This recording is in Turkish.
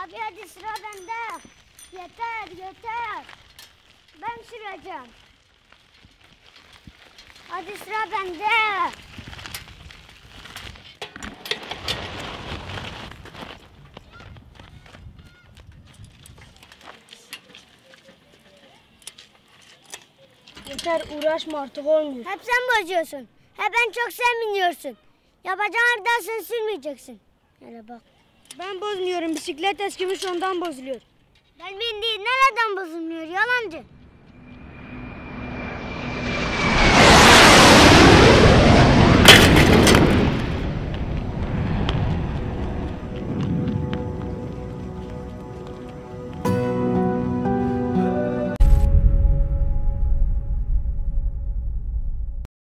Abi hadi sıra bende. Yeter. Ben süreceğim. Hadi sıra bende. Yeter uğraşma artık olmuyor. Hep sen bozuyorsun. Hep en çok sen biniyorsun. Yapacağın harbiden sen sürmeyeceksin. Hele bak. Ben bozmuyorum, bisiklet eskimiş ondan bozuluyor. Ben bindiğim nereden bozulmuyor yalancı?